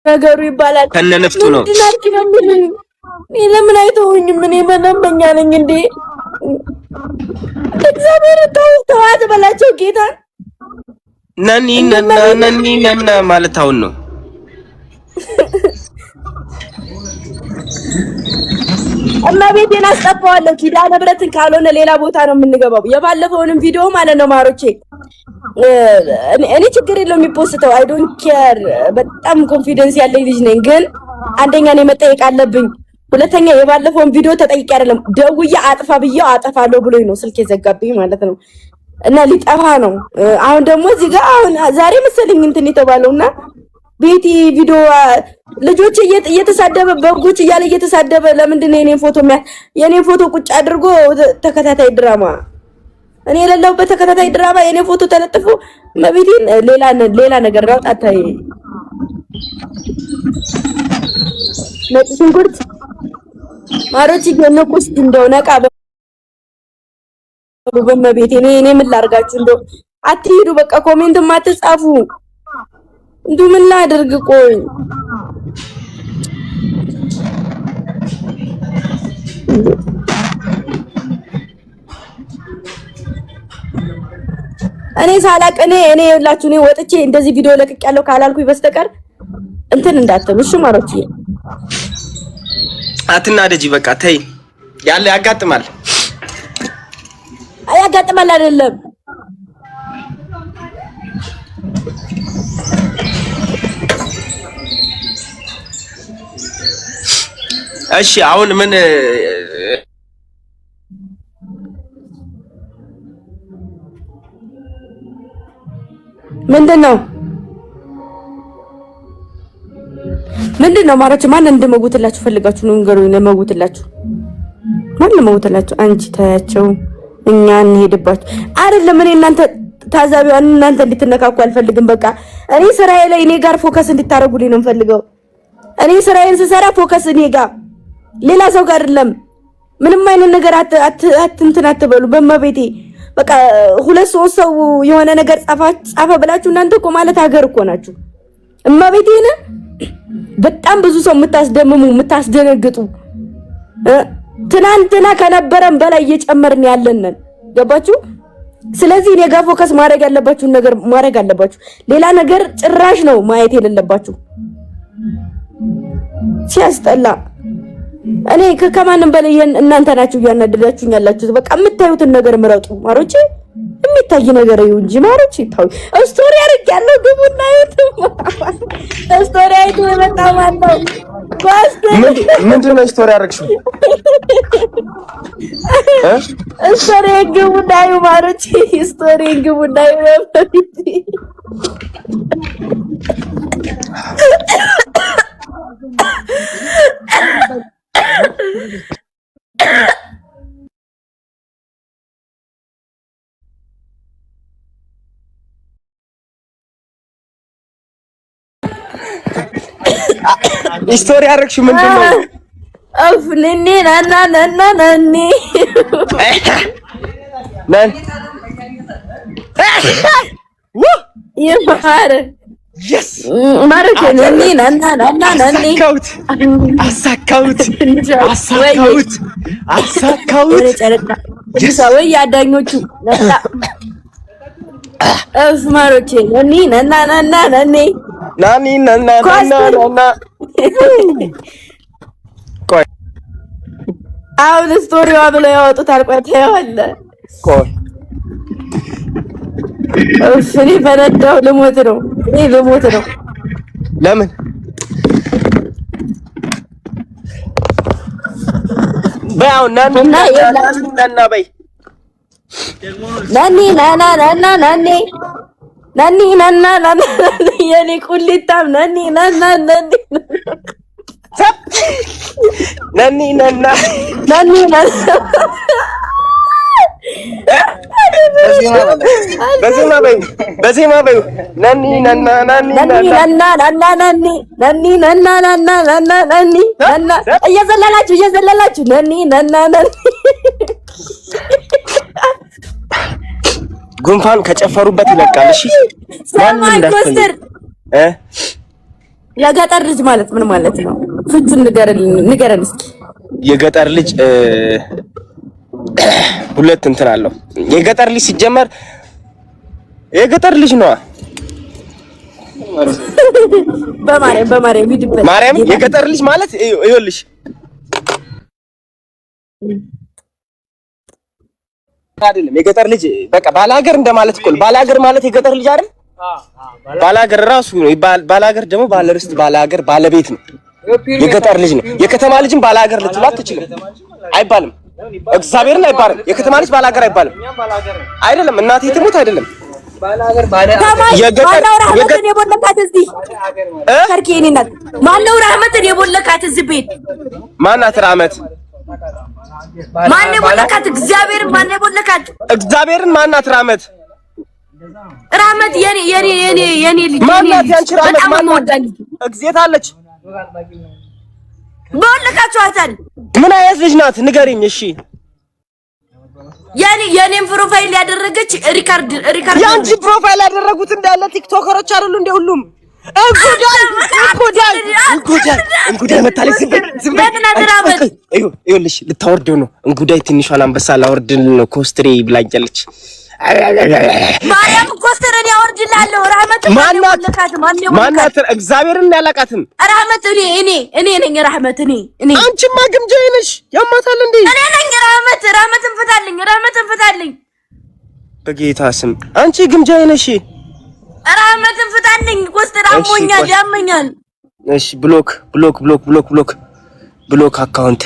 ነገሩ ይባላል ከነነፍጡ ነው ለምን አይተውኝ ምን መለመኛ ነኝ እንዴ እግዚአብሔር ተዋት በላቸው ጌታ ነኒ ማለት አሁን ነው እና ቤቴን አስጠፋዋለሁ ኪዳነ ብረትን ካልሆነ ሌላ ቦታ ነው የምንገባው የባለፈውንም ቪዲዮ ማለት ነው ማሮቼ እኔ ችግር የለውም የሚፖስተው አይ ዶንት ኬር በጣም ኮንፊደንስ ያለኝ ልጅ ነኝ ግን አንደኛ ነው መጠየቅ አለብኝ ሁለተኛ የባለፈውን ቪዲዮ ተጠይቄ አይደለም ደውዬ አጥፋ ብዬው አጠፋለሁ ብሎኝ ነው ስልክ የዘጋብኝ ማለት ነው እና ሊጠፋ ነው አሁን ደግሞ እዚህ ጋር አሁን ዛሬ መሰለኝ እንትን የተባለውና ቤቲ ቪዲዮ ልጆች እየተሳደበ በጎች እያለ እየተሳደበ ለምንድን ነው የኔን ፎቶ ቁጭ አድርጎ ተከታታይ ድራማ እኔ የሌለሁበት ተከታታይ ድራማ የኔ ፎቶ ተለጥፎ መቤቴን ሌላ ነገር ነው ጣጣይ ለጥንቁርት ማሮች የነቁስ እንደው ነቃ በመቤቴ እኔ ምን ላርጋችሁ እንደው አትሄዱ በቃ ኮሜንት ማትጻፉ እንዱ ምን ላድርግ ቆይ እኔ ሳላቅ እኔ ይላችሁ እኔ ወጥቼ እንደዚህ ቪዲዮ ለቅቅ ያለው ካላልኩኝ በስተቀር እንትን እንዳትሉ እሺ ማሮች አትናደጂ በቃ ተይ ያለ ያጋጥማል አይደለም እሺ አሁን ምንድነው ማሮች ማን እንደመውትላችሁ ፈልጋችሁ ነው እንገሩኝ ለመውትላችሁ ማን ለመውትላችሁ አንቺ ታያቸው እኛ እንሄድባችሁ አይደለም እኔ እናንተ ታዛቢዋን እናንተ እንድትነካኩ አልፈልግም በቃ እኔ ስራዬ ላይ እኔ ጋር ፎከስ እንድታረጉልኝ ነው ፈልገው እኔ ስራዬን ስሰራ ፎከስ እኔ ጋር ሌላ ሰው ጋር አይደለም ምንም አይነት ነገር እንትን አትበሉ በመቤቴ በቃ ሁለት ሶስት ሰው የሆነ ነገር ጻፈ ብላችሁ እናንተ እኮ ማለት ሀገር እኮ ናችሁ እመቤቴን በጣም ብዙ ሰው የምታስደነግጡ ትናንትና ከነበረን በላይ እየጨመርን ያለንን ገባችሁ ስለዚህ እኔ ጋር ፎከስ ማድረግ ያለባችሁን ነገር ማድረግ አለባችሁ ሌላ ነገር ጭራሽ ነው ማየት የሌለባችሁ ሲያስጠላ እኔ ከማንም በላይ እናንተ ናችሁ ያናደዳችሁኝ ያላችሁት በቃ የምታዩትን ነገር ምረጡ ማሮቼ የሚታይ ነገር እዩ እንጂ ማሮቼ ታው ስቶሪ አድርጌያለሁ ግቡና ዩቲዩብ ስቶሪ አይቶ የመጣ ማነው ምንድነው ስቶሪ አድርግሽው ስቶሪ ግቡና ዩ ማሮቼ ስቶሪ ግቡና ዩ ስቶሪ አድርግሽው ምንድነው አፍ ነኔ ናና ነኔ ነን ይማር yes ማረከ ነኔ ናና ነኔ አሳካውት ወደ ጨረቃ ሰው ያዳኞቹ ነጣ እፍ ማሮቼ ነኒ ናና ናኒ ቆይ አሁን ስቶሪዋ ብለው ያወጡታል ቆይ ታየዋለህ ቆይ እኔ ፈነዳው ልሞት ነው ለምን ባው ናና በይ ናና የኔ ቁሊታም ናና በዜማ በይ ናኒ እየዘለላችሁ ናኒ ጉንፋን ከጨፈሩበት ይለቃል። እሺ ማን እንዳትል የገጠር ልጅ ማለት ምን ማለት ነው? ፍቹን ንገረን እስኪ። የገጠር ልጅ ሁለት እንትን አለው። የገጠር ልጅ ሲጀመር የገጠር ልጅ ነው። በማርያም ይድበል ማርያም የገጠር ልጅ ማለት ይኸውልሽ አይደለም። የገጠር ልጅ በቃ ባላገር እንደማለት እኮ ነው። ባላገር ማለት የገጠር ልጅ አይደል? ባላገር ራሱ ነው። ባላገር ደግሞ ባለርስት ባላገር ባለቤት ነው። የገጠር ልጅ ነው። የከተማ ልጅም ባላገር ልትላት ትችልም አይባልም። እግዚአብሔርን አይባልም። የከተማ ልጅ ባላገር አይባልም። አይደለም እናቴ ትሙት አይደለም። ባላገር ማነው ረህመትን የቦለካት እዚህ ከርኬኒነት ማነው ረህመትን የቦለካት እዚህ ቤት ማናት ረህመት ማን የቦለካት እግዚአብሔርን ማን የቦለካት እግዚአብሔርን ማናት ረህመት የኔ ልጅ ማናት ያንቺ ረህመት ማናት እግዚአብሔር አለች ቦለካችኋታል ምን አይነት ልጅ ናት ንገሪኝ እሺ የኔም ፕሮፋይል ያደረገች ሪካርድ ያንቺ ፕሮፋይል ያደረጉት እንዳለ ቲክቶከሮች አይደሉ እንደ ሁሉም እንጉዳይ መታለች ይኸውልሽ ልታወርደው ነው እንጉዳይ ትንሿን አንበሳ ላወርድል ነው ኮስትሬ ብላኛለች ማርያም ኮስተረን ያወርድላለሁ ረህመት ማናት እግዚአብሔርን ያላቃትም ረህመት እኔ ነኝ ረህመት እኔ አንቺማ ግምጃዬ ነሽ ያማታል እንዴ እኔ ነኝ ረህመትን ፍታልኝ በጌታ ስም አንቺ ግምጃዬ ነሽ ረህመትን ፍታልኝ ኮስተር አሞኛል ያመኛል እሺ ብሎክ አካውንት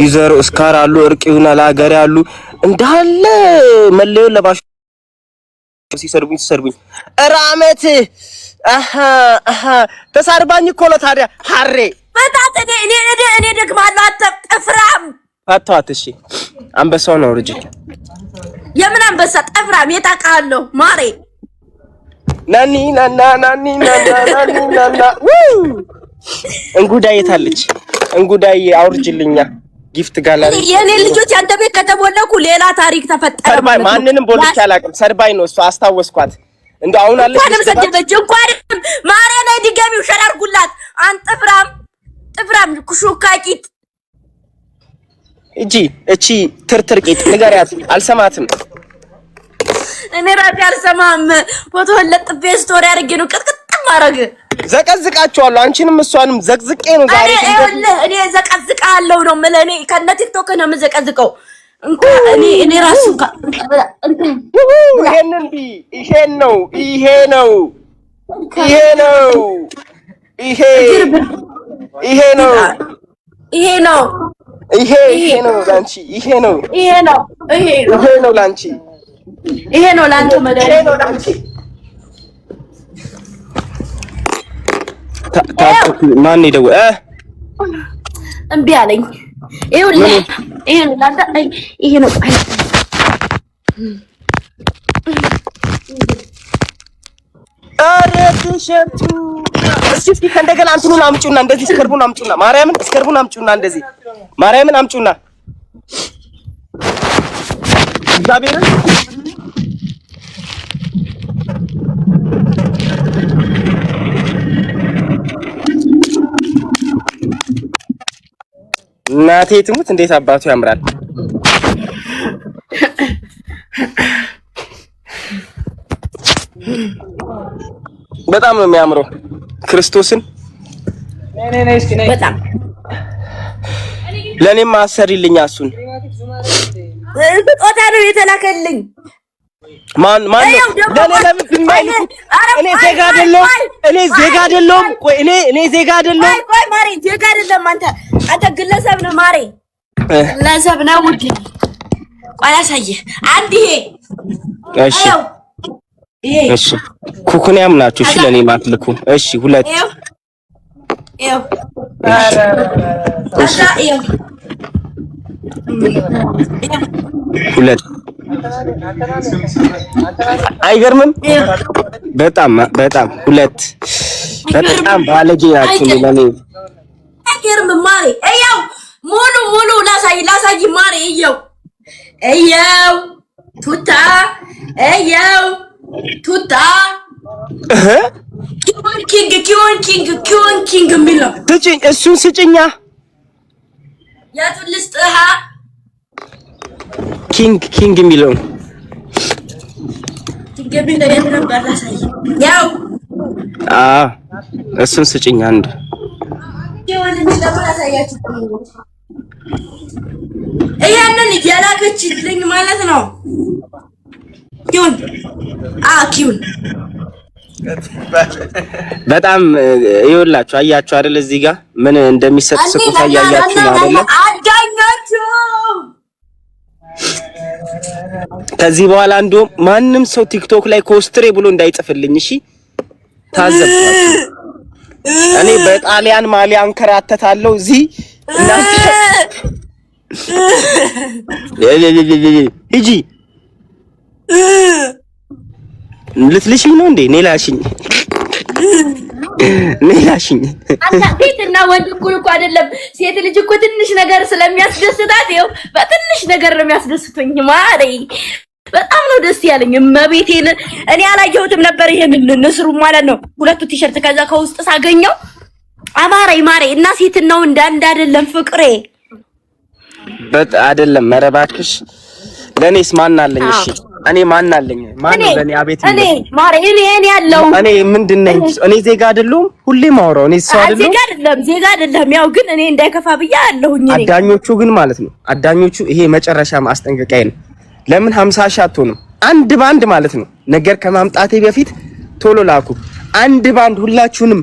ዩዘር እስካር አሉ እርቂውና ለሀገር ያሉ እንዳለ መለዮ ለባሽ ሲሰርቡኝ ረህመት ተሳርባኝ እኮ ነው ታዲያ ሐሬ በታት እኔ ደግማለሁ አትጠፍራም አታዋት እሺ አንበሳው ነው ልጅ የምን አንበሳ ጠፍራም የታቃለሁ ማሬ ናኒ እንጉዳይ የታለች እንጉዳይ አውርጅልኛ ጊፍት ጋላሪ የኔ ልጆች አንተ ቤት ከተቦለኩ ሌላ ታሪክ ተፈጠረ ሰርባይ ማንንም ቦልቼ አላውቅም ሰርባይ ነው እሷ አስታወስኳት እንዴ አሁን አለች እንኳን ማሬ ላይ ድጋሚው ሸራርጉላት አንጥፍራም ኩሹካቂት እቺ ትርትርቂት ንገሪያት አልሰማትም እኔ ራሴ አልሰማም ፎቶ ለጥፌ ስቶሪ አድርጌ ነው ቅጥቅጥ ማረግ ዘቀዝቃቸዋለሁ አንቺንም እሷንም ዘቅዝቄ ነው ዛሬ እኔ ዘቀዝቃለሁ ነው ማለት እኔ ከነ ቲክቶክ ነው የምዘቀዝቀው እኔ ራሱ ይሄ ነው ላንተ መደረ ማን ይደው እምቢ አለኝ ይኸውልህ ይሄ ነው ላንተ ይሄ ነው አረ ትሸቱ እስኪ ከእንደገና እንትኑን አምጪውና እንደዚህ ስከርቡን አምጪውና ማርያምን ስከርቡን አምጪውና እንደዚህ ማርያምን አምጪውና እግዚአብሔርን እናቴ ትሙት እንዴት አባቱ ያምራል በጣም ነው የሚያምረው ክርስቶስን በጣም ለኔም አሰሪልኝ እሱን ስጦታ ነው የተላከልኝ ማን ነው እኔ ዜጋ አይደለሁም ቆይ እኔ ዜጋ አይደለሁም ቆይ ማሬ ዜጋ አይደለም አንተ ግለሰብ ነህ ማሬ ግለሰብ ነው ውድ ቆይ አሳየህ አንድ እሺ ኩኩኒያም ናችሁ እሺ ለኔ ማትልኩ እሺ ሁለት ሁለት አይገርምም በጣም ሁለት በጣም ባለጌ ናችሁ ለኔ አይገርምም ማሬ እየው ሙሉ ላሳይ ማሬ እየው ቱታ ኪዮን ኪንግ የሚለው ስጭኝ፣ እሱን ስጭኛ። ያቱን ልስጥሃ ኪንግ የሚለው ያው እሱን ስጭኝ አንድ ይሄንን ያላከችልኝ ማለት ነው። ኪዩን በጣም ይኸውላችሁ፣ አያችሁ አይደል? እዚህ ጋር ምን እንደሚሰጥ ስቁታ ያያችሁ አይደል? አዳኛቹ ከዚህ በኋላ እንደውም ማንም ሰው ቲክቶክ ላይ ኮስትሬ ብሎ እንዳይጽፍልኝ እሺ። ታዘብኳችሁ። እኔ በጣሊያን ማሊያ አንከራተታለሁ እዚህ እናንተ ሂጂ ልትልሽኝ ነው እንዴ? እኔ ላሽኝ አንተ ሴትና ወንድ እኩል እኮ አይደለም። ሴት ልጅ እኮ ትንሽ ነገር ስለሚያስደስታት ይኸው በትንሽ ነገር ነው የሚያስደስቱኝ። ማሬ በጣም ነው ደስ ያለኝ። እመቤቴን እኔ አላየሁትም ነበር ይሄንን ንስሩ ማለት ነው። ሁለቱ ቲሸርት ከዛ ከውስጥ ሳገኘው አማረኝ ማሬ። እና ሴትና ወንድ አንድ አይደለም ፍቅሬ አይደለም። ኧረ እባክሽ ለኔስ ማን አለኝ? እሺ እኔ ማን አለኝ? ማን ነው ለኔ? አቤት እኔ ማሬ እኔ ያለው እኔ ምንድነኝ? እኔ ዜጋ አይደለሁም። ሁሌ ማውራው እኔ ሰው አይደለሁም። ዜጋ አይደለም። ያው ግን እኔ እንዳይከፋ ብዬ አለሁኝ። እኔ አዳኞቹ ግን ማለት ነው አዳኞቹ ይሄ መጨረሻ ማስጠንቀቂያ ነው። ለምን 50 ሺህ አትሆንም? አንድ ባንድ ማለት ነው። ነገር ከማምጣቴ በፊት ቶሎ ላኩ። አንድ ባንድ ሁላችሁንም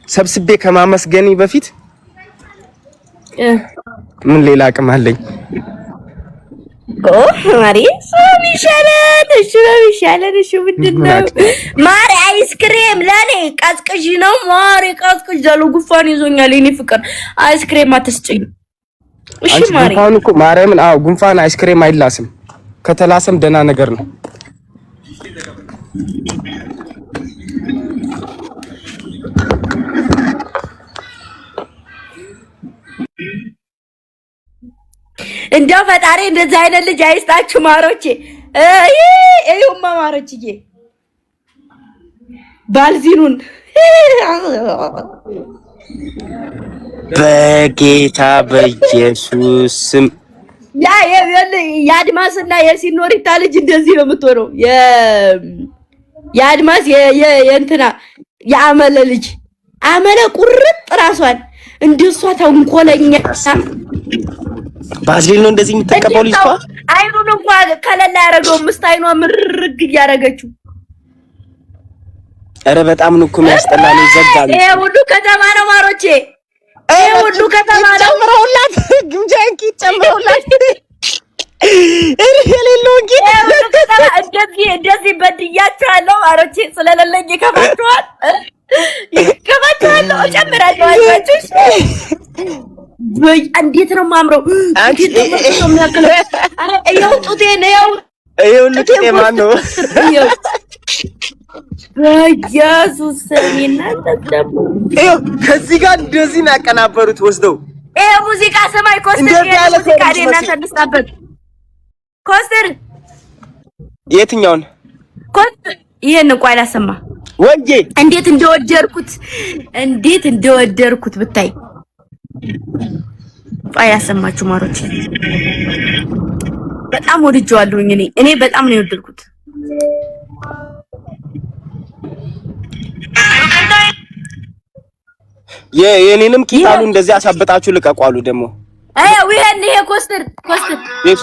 ሰብስቤ ከማመስገኔ በፊት ምን ሌላ አቅም አለኝ? ማሪ እሺ ምንድነው ማሪ? አይስክሬም ለኔ ቀዝቅዥ ነው ማሪ፣ ቀዝቅዥ ዘሉ ጉፋን ይዞኛል። የኔ ፍቅር አይስክሬም አትስጭኝ እሺ ማሪ። ጉንፋን እኮ ማርያምን፣ ጉንፋን አይስክሬም አይላስም። ከተላሰም ደህና ነገር ነው። እንደው ፈጣሪ እንደዚህ አይነት ልጅ አይስጣችሁ ማሮቼ። እዩማ ማሮችዬ ባልዚኑን በጌታ በኢየሱስ ስም የአድማስና የሲኖሪታ ልጅ እንደዚህ ነው የምትሆነው። የአድማስ የእንትና የአመለ ልጅ አመለ ቁርጥ ራሷን እንደሷ ተንኮለኛ ባዝሊን ነው እንደዚህ የምትቀበው ልጅቷ። አይኑን እንኳን ከለላ ያደረገው ምስት አይኗ ምርግ እያደረገችው። ኧረ በጣም ነው እኮ የሚያስጠላው። ዘጋኝ። ይሄ ሁሉ ከተማ ነው ማሮቼ፣ ይሄ ሁሉ ከተማ ነው። ጨምረውላት ግምጃንኪ ጨምረውላት የሌለው እንጂ እንደዚህ በድያቸዋለሁ ማሮቼ። ስለሌለኝ ይከፋቸዋል ጨምራለሁ። አይዟችሁሽ እንዴት ነው የማምረው! እንዴት ነው የሚያክለው! አረ ይኸው ጡቴ ነው። ይኸው ጡቴ ማን ነው? በኢየሱስ ስም እናንተስ ደግሞ ይኸው ከዚህ ጋር እንደዚህ ነው ያቀናበሩት ወስደው። ይሄ ሙዚቃ ሰማይ ኮስተር ሙዚቃ እናንተ እንስጣበት። ኮስተር የትኛውን ኮስተር? ይሄን እንኳን አላሰማ ወንጄ እንዴት እንደወደድኩት ብታይ። አያሰማችሁ ማሮች፣ በጣም ወድጄዋለሁኝ። እኔ በጣም ነው የወደድኩት። የኔንም ቂጣሉ እንደዚህ አሳብጣችሁ ልቀቋሉ ደግሞ። አያው ይሄን ይሄ ኮስተር የቱ